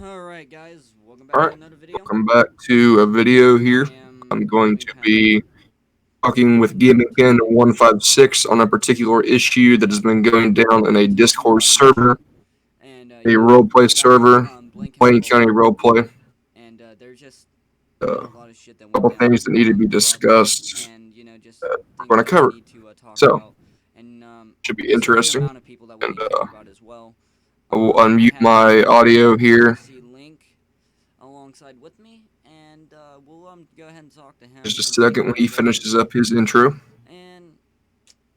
Alright guys, welcome back to Alright, another video. welcome back to a video here. I am I'm going having to kind of be talking with technical Gaming Ken difficulties. 156 on a particular issue that has been going down in a Talking Discord about an server, issue. And, a yeah, roleplay that was server, Blaine County Blaine County Roleplay. Roleplay. And there's just been A a lot of shit that went couple things down that need to be throughout that. discussed And, just that we're things going to that we cover. need to talk So, about. And should be a certain interesting. amount of people that we And need to talk about as well. I will I unmute have my audio here ft.RC link alongside with me. And we'll go ahead and talk to him just a and see second how when it he goes. finishes up his intro. And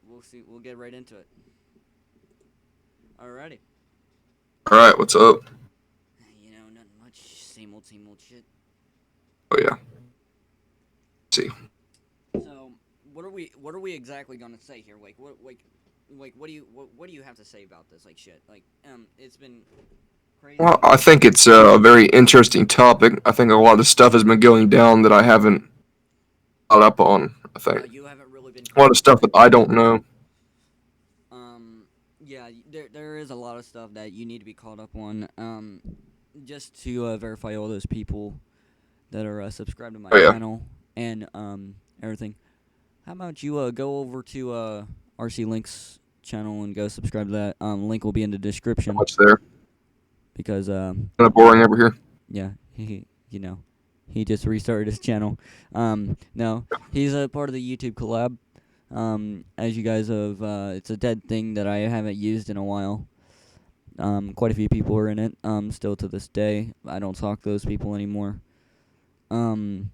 we'll see. We'll get right into it. Alrighty. Alright, what's up? Nothing much. Same old shit. Oh, yeah. Let's see. So, what are we exactly gonna say here? What do you have to say about this? Like shit. It's been Well, crazy. I think it's a very interesting topic. I think a lot of stuff has been going down that I haven't caught up on. I think You haven't really been a lot caught of up on stuff it. that I don't know. Yeah. There is a lot of stuff that you need to be caught up on. Just to verify all those people that are subscribed to my Oh yeah, channel and everything. How about you go over to RC Link's channel and go subscribe to that. Link will be in the not description much there. because Kind of boring over here. yeah, he just restarted his channel. No, he's a part of the YouTube collab. As you guys have, it's a dead thing that I haven't used in a while. Quite a few people are in it. Still to this day, I don't talk to those people anymore. Um,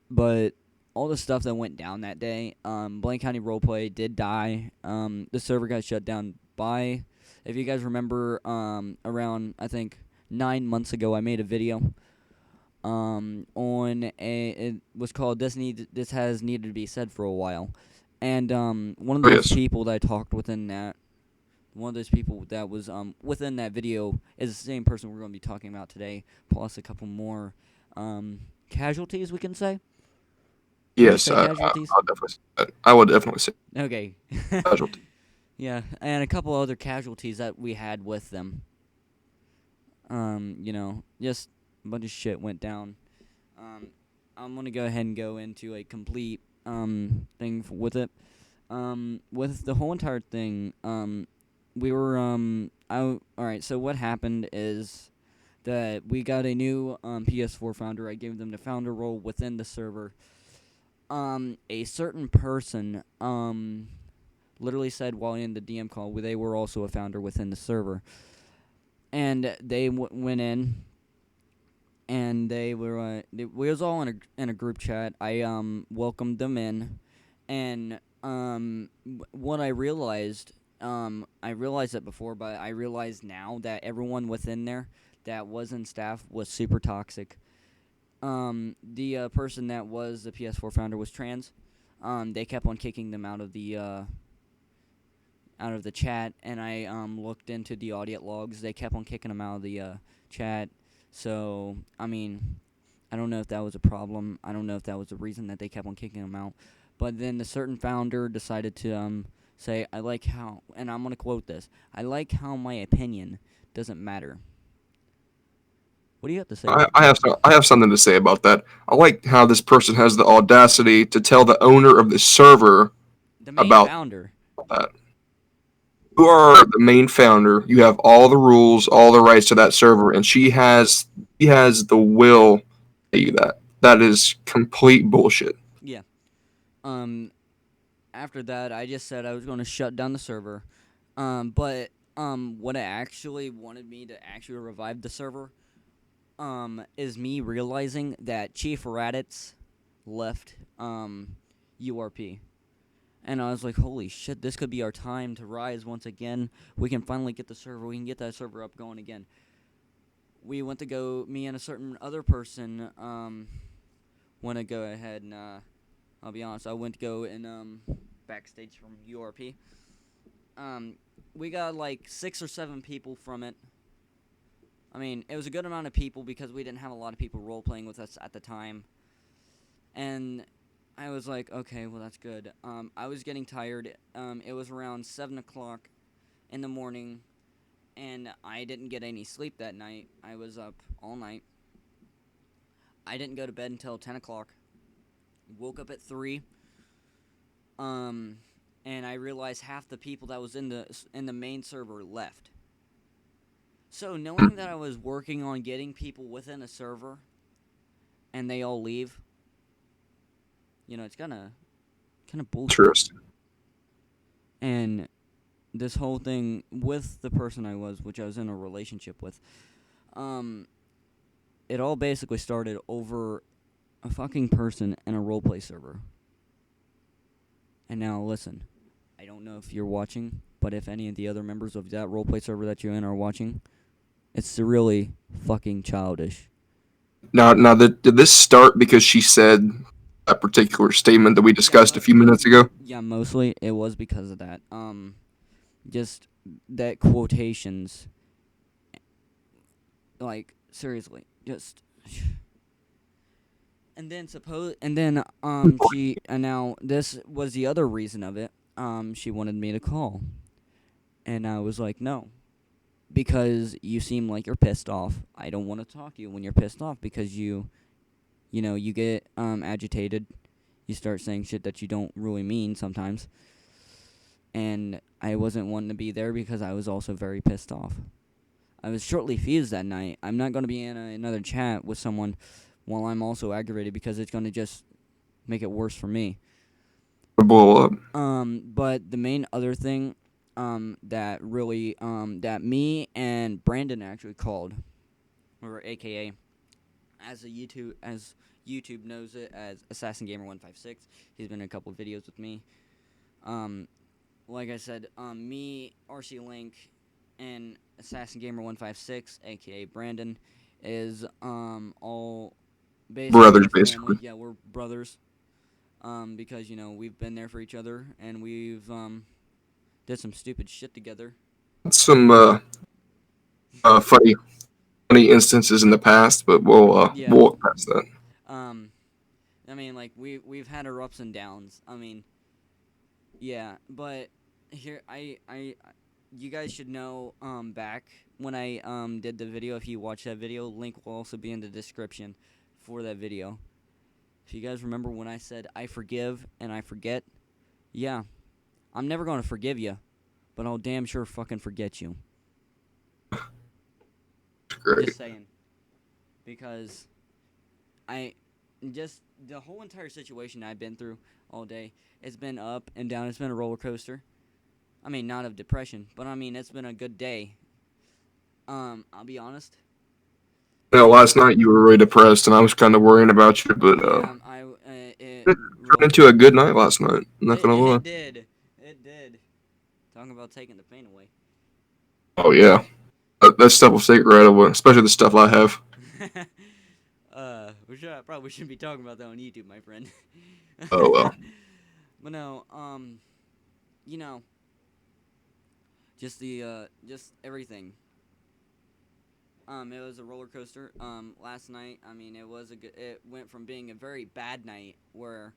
but all the stuff that went down that day, Blaine County Roleplay did die. The server got shut down by, if you guys remember, around I think 9 months ago, I made a video. On it was called This has needed to be said for a while, and one of Oh those yes, people that I talked within that. One of those people that was within that video is the same person we're going to be talking about today, plus a couple more casualties, we can say. Would you yes. say casualties? I'll definitely say that. I would definitely say Okay. casualty. Yeah, and a couple other casualties that we had with them. Just a bunch of shit went down. Um, I'm gonna go ahead and go into a complete thing with it. With the whole entire thing, we were all right. So what happened is that we got a new PS4 founder. I gave them the founder role within the server. A certain person literally said while in the DM call they were also a founder within the server, and they went in and they were we was all in a group chat. I welcomed them in, and what I realized it before, but I realized now that everyone within there that was in staff was super toxic. The person that was the PS4 founder was trans. They kept on kicking them out of the chat, and I looked into the audit logs. They kept on kicking them out of the chat. So I mean, I don't know if that was a problem. I don't know if that was the reason that they kept on kicking them out. But then the certain founder decided to say, "I like how," and I'm gonna quote this: "I like how my opinion doesn't matter." What do you have to say I, about I that? have I have something to say about that. I like how this person has the audacity to tell the owner of the server The main about founder. that. You are the main founder. You have all the rules, all the rights to that server, and she has the will to tell you that. That is complete bullshit. Yeah. Um. After that, I just said I was going to shut down the server. But what I actually wanted me to actually revive the server is me realizing that Chief Raditz left URP. And I was like, holy shit, this could be our time to rise once again. We can finally get the server. We can get that server up going again. We went to go, me and a certain other person went to go ahead and, I'll be honest, I went to go and backstage from URP. Um, we got like 6 or 7 people from it. I mean, it was a good amount of people because we didn't have a lot of people role playing with us at the time. And I was like, okay, well, that's good. I was getting tired. It was around 7 o'clock in the morning. and I didn't get any sleep that night. I was up all night. I didn't go to bed until 10 o'clock. Woke up at 3. Um, and I realized half the people that was in the main server left. So knowing that I was working on getting people within a server, and they all leave, it's kind of bullshit. Interesting. And this whole thing with the person which I was in a relationship with, um, it all basically started over a fucking person in a roleplay server. And now listen, I don't know if you're watching, but if any of the other members of that roleplay server that you're in are watching, it's really fucking childish. Now, did this start because she said that particular statement that we Yeah, discussed a few minutes ago? yeah, mostly it was because of that. Just that quotations, like seriously, just. And now this was the other reason of it. She wanted me to call, and I was like, no, because you seem like you're pissed off. I don't want to talk to you when you're pissed off because you get agitated. You start saying shit that you don't really mean sometimes. And I wasn't wanting to be there because I was also very pissed off. I was shortly fused that night. I'm not going to be in another chat with someone while I'm also aggravated because it's going to just make it worse for me. Blow up. But the main other thing that really that me and Brandon actually called, or AKA as YouTube knows it as Assassin Gamer 156. He's been in a couple of videos with me. Like I said, me, RC Link, and Assassin Gamer 156, aka Brandon, is all basically Brothers, family. basically. Yeah, we're brothers. Because we've been there for each other, and we've did some stupid shit together. Some funny instances in the past, but Yeah. we'll walk past that. Um, I mean, like we've had our ups and downs. I mean, yeah, but here you guys should know. Back when I did the video, if you watch that video, link will also be in the description for that video. If you guys remember when I said I forgive and I forget, yeah, I'm never gonna forgive you, but I'll damn sure fucking forget you. Great. Just saying, because just the whole entire situation I've been through all day. It's been up and down. It's been a roller coaster. I mean, not of depression, but I mean it's been a good day. I'll be honest. Last night you were really depressed, and I was kind of worrying about you, but Yeah, it it turned really into a good night last night. I'm not gonna lie. it did. It did. Talking about taking the pain away. Oh yeah, that stuff will take right away, especially the stuff I have. Probably shouldn't be talking about that on YouTube, my friend. Oh well. But no, you know, just everything. It was a roller coaster. Last night, I mean, it went from being a very bad night where,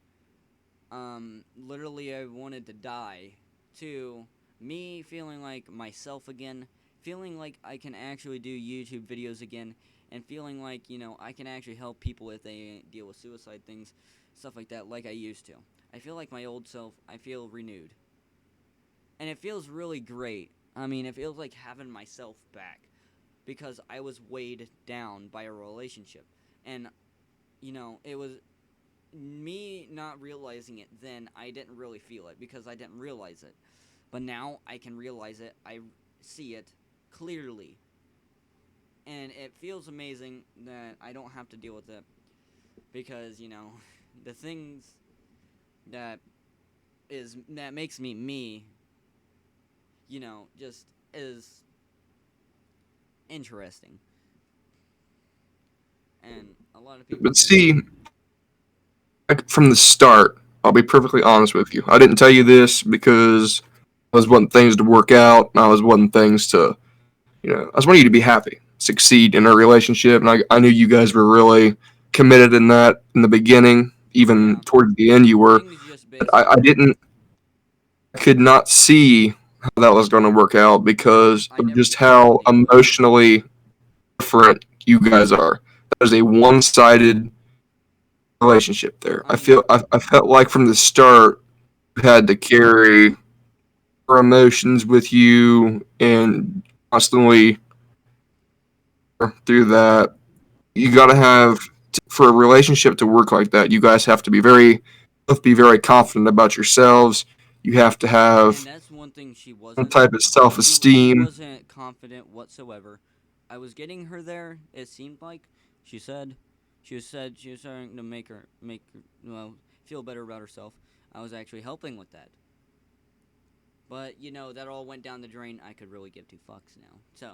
literally I wanted to die, to me feeling like myself again, feeling like I can actually do YouTube videos again, and feeling like, I can actually help people if they deal with suicide things, stuff like that, like I used to. I feel like my old self, I feel renewed. And it feels really great. I mean, it feels like having myself back. Because I was weighed down by a relationship. And, it was me not realizing it then. I didn't really feel it because I didn't realize it. But now I can realize it. I see it clearly. And it feels amazing that I don't have to deal with it. Because, the things that makes me me, just is interesting. And a lot of people But know that. see, from the start, I'll be perfectly honest with you. I didn't tell you this because I was wanting things to work out, and I was wanting things to, I was wanting you to be happy, succeed in a relationship, and I knew you guys were really committed in that in the beginning, even Yeah. towards the end you were. Things just But I basically. didn't, I could not see how that was going to work out because I of never just thought how it would. emotionally different you guys are. That is a one-sided relationship there. I mean, I felt like from the start you had to carry her emotions with you and constantly through that. You got to have for a relationship to work like that. You guys have to be very confident about yourselves. You have to and have that's one thing she some wasn't. type of She self-esteem. wasn't confident whatsoever. I was getting her there. It seemed like she was starting to make her feel better about herself. I was actually helping with that. But that all went down the drain. I could really give two fucks now. So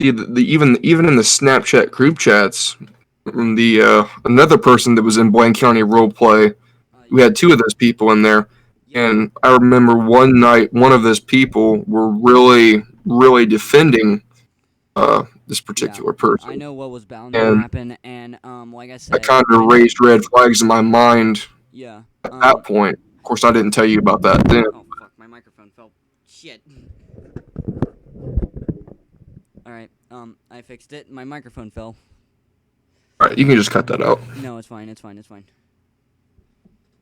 Even in the Snapchat group chats, the another person that was in Blaine County roleplay, we yeah, had two of those people in there, yeah, and I remember one night one of those people were really defending this yeah. particular I person, know what was bound to and happen, and like I that said, kind of I know. raised red flags in my mind Yeah. at that point. Of course, I didn't tell you about that then. Oh fuck, my microphone fell. Shit. All right. I fixed it. My microphone fell. All right, you can just cut that out. No, it's fine. It's fine. It's fine.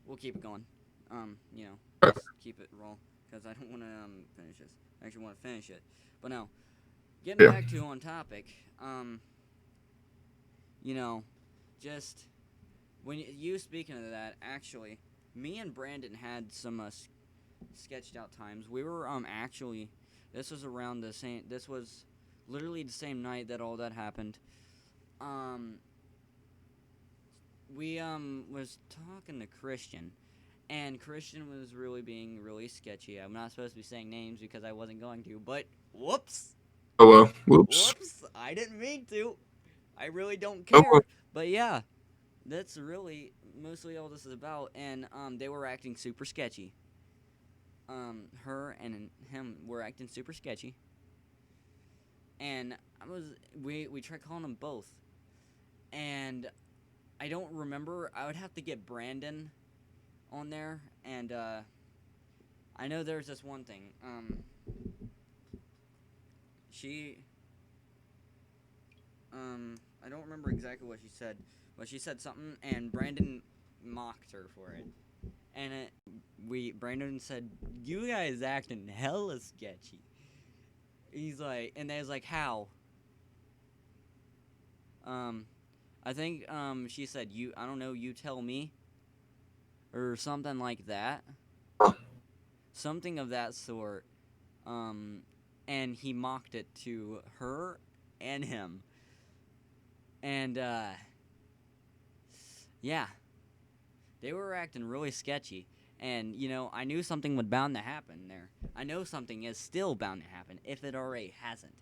We'll keep it going. All Just keep it roll because I don't want to finish this. I actually want to finish it, but no. Getting right, back to on topic. You know, just when you speaking of that, actually, me and Brandon had some sketched out times. We were actually, this was around the same. This was literally the same night that all that happened. Um, we was talking to Christian, and Christian was really being really sketchy. I'm not supposed to be saying names because I wasn't going to, but whoops, oh well. Whoops. whoops, I didn't mean to. I really don't Oh well. care. But yeah, that's really mostly all this is about. And they were acting super sketchy. Her and him were acting super sketchy. And we tried calling them both. And I don't remember. I would have to get Brandon on there. And I know there's this one thing. She I don't remember exactly what she said, but she said something, and Brandon mocked her for it. And Brandon said, "You guys acting hella sketchy." He's like, and they was like, "How?" Um, I think she said, "You, I don't know, you tell me," or something like that, something of that sort. Um, and he mocked it to her and him, and yeah, they were acting really sketchy. And, I knew something was bound to happen there. I know something is still bound to happen, if it already hasn't.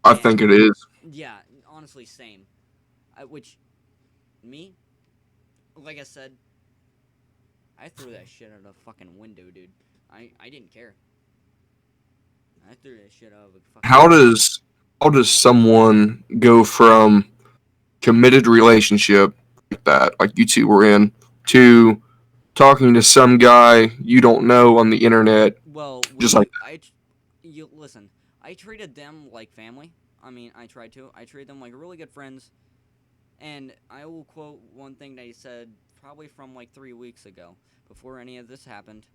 I think And, it is. yeah, honestly, same. Which, me, like I said, I threw that shit out of the fucking window, dude. I didn't care. I threw that shit out of a fucking How window. does someone go from committed relationship like that, like you two were in, to talking to some guy you don't know on the internet, Well, just like you listen, I treated them like family. I mean, I tried to. I treated them like really good friends. And I will quote one thing that he said probably from like 3 weeks ago, before any of this happened.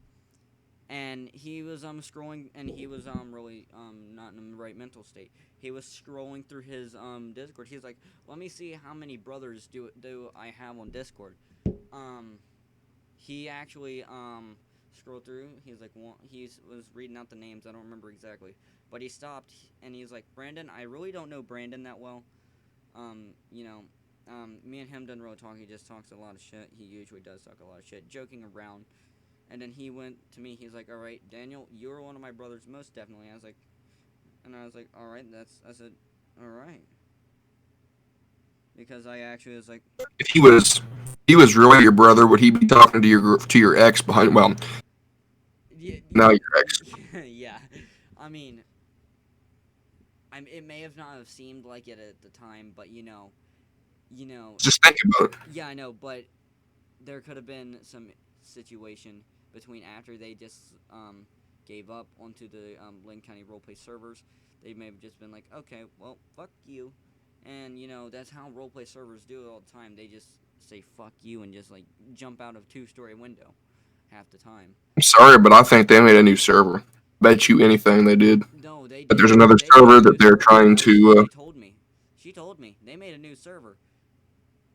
And he was scrolling, and he was really not in the right mental state. He was scrolling through his Discord. He's like, "Let me see how many brothers do I have on Discord." Um, he actually scrolled through. He's like, he was reading out the names. I don't remember exactly, but he stopped and he's like, "Brandon, I really don't know Brandon that well. Um, you know, me and him doesn't really talk. He just talks a lot of shit. He usually does talk a lot of shit, joking around." And then he went to me. He's like, "All right, Daniel, you're one of my brothers, most definitely." I was like, "All right, I said, all right," because I actually was like, if he was really your brother, would he be talking to your ex behind? Well, yeah, now your ex. yeah. I mean, it may have not have seemed like it at the time, but you know, Just think about it. yeah, I know, but there could have been some situation between after they just gave up onto the Blaine County roleplay servers. They may have just been like, okay, well, fuck you. And, that's how roleplay servers do it all the time. They just say fuck you and just, like, jump out of a two-story window half the time. I'm sorry, but I think they made a new server. Bet you anything they did. No, they But there's didn't. another They made server a new that they're server. trying Actually, to. they told me. She told me. They made a new server.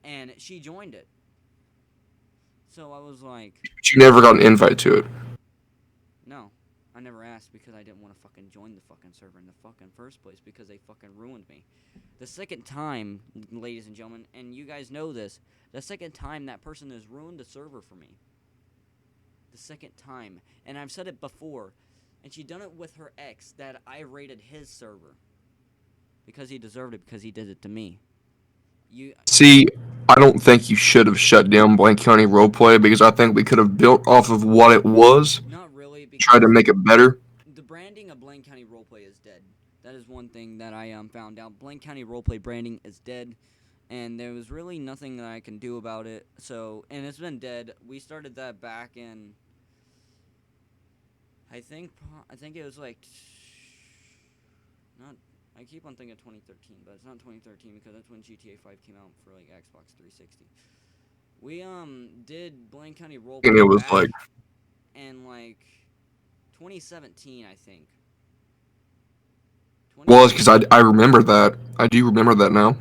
And she joined it. So I was like, But you never got an invite to it. no. I never asked because I didn't want to fucking join the fucking server in the fucking first place because they fucking ruined me. The second time, ladies and gentlemen, and you guys know this, the second time that person has ruined the server for me. The second time. And I've said it before. And she done it with her ex that I rated his server. Because he deserved it because he did it to me. See, I don't think you should have shut down Blaine County Roleplay because I think we could have built off of what it was, Not really, tried to because make it better. the branding of Blaine County Roleplay is dead. That is one thing that I found out. Blaine County Roleplay branding is dead, and there was really nothing that I can do about it. So, and it's been dead. We started that back in, I think it was like, not. I keep on thinking 2013, but it's not 2013 because that's when GTA 5 came out for like Xbox 360. We did Blaine County And it Roleplay was back like, in like 2017, I think. was because I remember that. I do remember that now.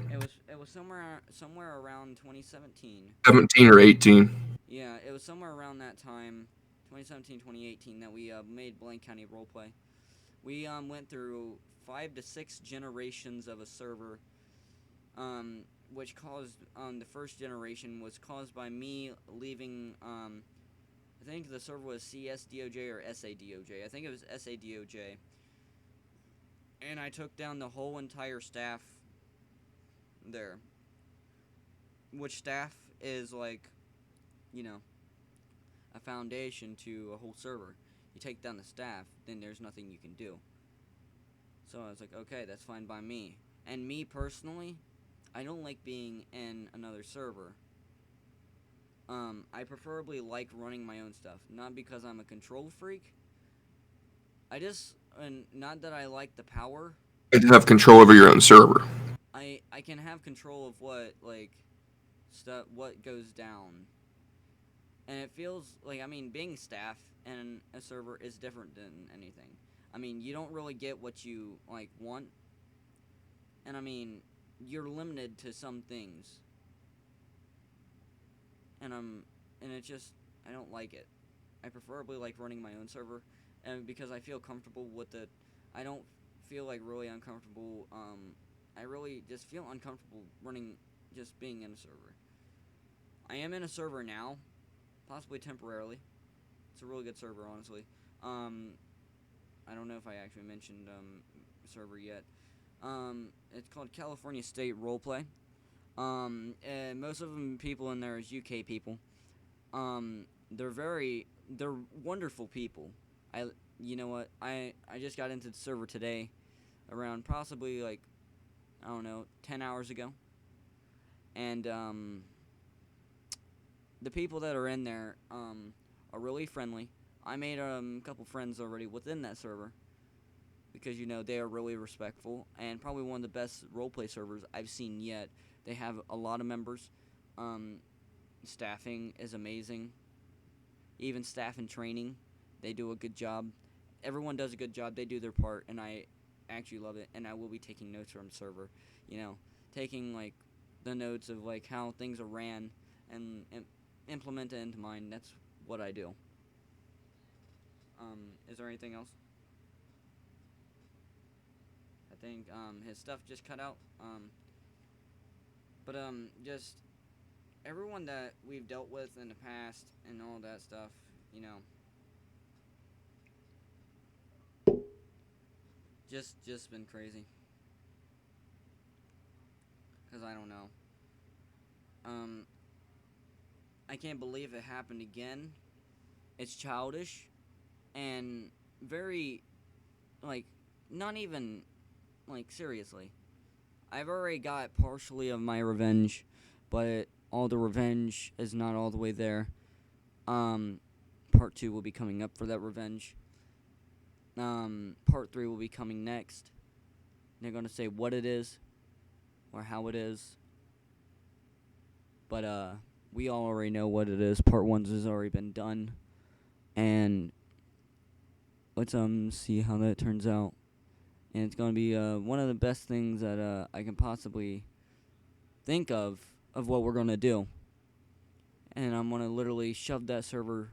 It was somewhere around 2017. 17 or 18. Yeah, it was somewhere around that time, 2017, 2018, that we made Blaine County Roleplay. We went through 5 to 6 generations of a server, which caused the first generation was caused by me leaving. I think the server was CSDOJ or SADOJ. I think it was SADOJ. And I took down the whole entire staff there. Which staff is like, a foundation to a whole server. You take down the staff, then there's nothing you can do. So I was like, okay, that's fine by me. And me personally, I don't like being in another server. I preferably like running my own stuff. Not because I'm a control freak. And not that I like the power. You have control over your own server. I can have control of what, like, stuff, what goes down. And it feels like, being staff in a server is different than anything. You don't really get what you, like, want. And, you're limited to some things. And it just, I don't like it. I preferably like running my own server. And because I feel comfortable with it, I don't feel, like, really uncomfortable. I really just feel uncomfortable just being in a server. I am in a server now. Possibly temporarily. It's a really good server, honestly. I don't know if I actually mentioned server yet. It's called California State Roleplay. And most of them people in there is UK people. They're wonderful people. You know what? I just got into the server today, around possibly like, I don't know, 10 hours ago, and the people that are in there are really friendly. I made a couple friends already within that server because, they are really respectful and probably one of the best roleplay servers I've seen yet. They have a lot of members. Staffing is amazing. Even staff and training, they do a good job. Everyone does a good job. They do their part, and I actually love it. And I will be taking notes from the server, taking like the notes of like how things are ran and implement it into mine. That's what I do. Is there anything else? I think his stuff just cut out. But just everyone that we've dealt with in the past and all that stuff, just been crazy. Cause I don't know. Um, I can't believe it happened again. It's childish and very, like, not even, like, seriously. I've already got partially of my revenge, but all the revenge is not all the way there. Part 2 will be coming up for that revenge. Part 3 will be coming next. They're going to say what it is or how it is. But we all already know what it is. Part 1 has already been done. And let's see how that turns out. And it's going to be one of the best things that I can possibly think of what we're going to do. And I'm going to literally shove that server.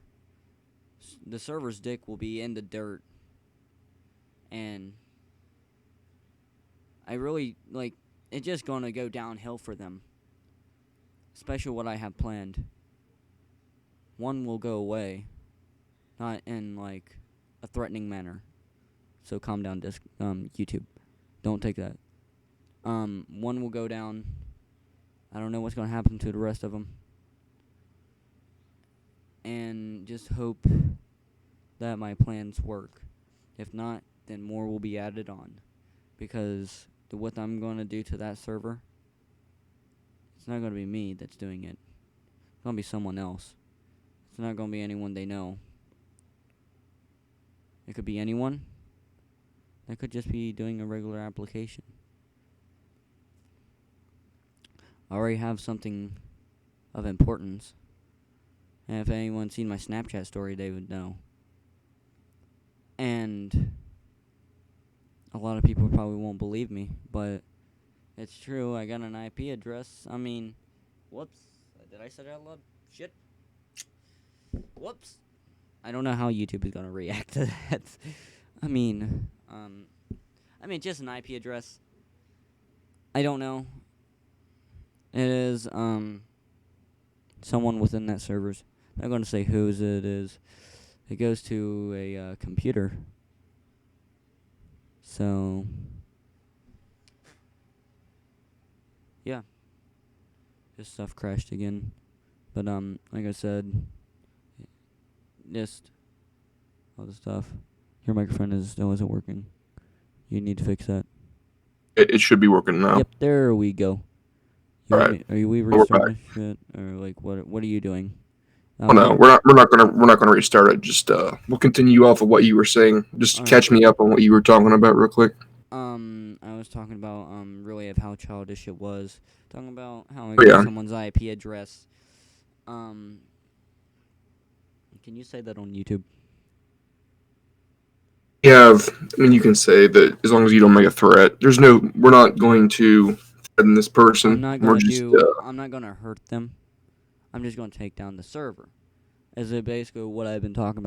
The server's dick will be in the dirt. And I really, it's just going to go downhill for them. Especially what I have planned. One will go away. Not in, a threatening manner. So calm down, YouTube. Don't take that. One will go down. I don't know what's going to happen to the rest of them. And just hope that my plans work. If not, then more will be added on. Because what I'm going to do to that server, it's not going to be me that's doing it. It's going to be someone else. It's not going to be anyone they know. It could be anyone. That could just be doing a regular application. I already have something of importance. And if anyone's seen my Snapchat story, they would know. And a lot of people probably won't believe me, but it's true. I got an IP address. I mean, whoops. Did I say that out loud? Shit. Whoops. I don't know how YouTube is going to react to that. I mean, just an IP address. I don't know. It is, someone within that servers. I'm not going to say whose it is. It goes to a computer. So, yeah. This stuff crashed again. But, like I said, just all the stuff. Your microphone still isn't working. You need to fix that. It should be working now. Yep, there we go. All right. Are we restarting this shit, or what are you doing? Oh no, we're not gonna restart it. Just we'll continue off of what you were saying. Just catch me up on what you were talking about real quick. I was talking about really of how childish it was. Talking about how I got someone's IP address. Can you say that on YouTube? Yeah, I mean, you can say that as long as you don't make a threat. We're not going to threaten this person. I'm not gonna hurt them. I'm just gonna take down the server. Is it basically what I've been talking about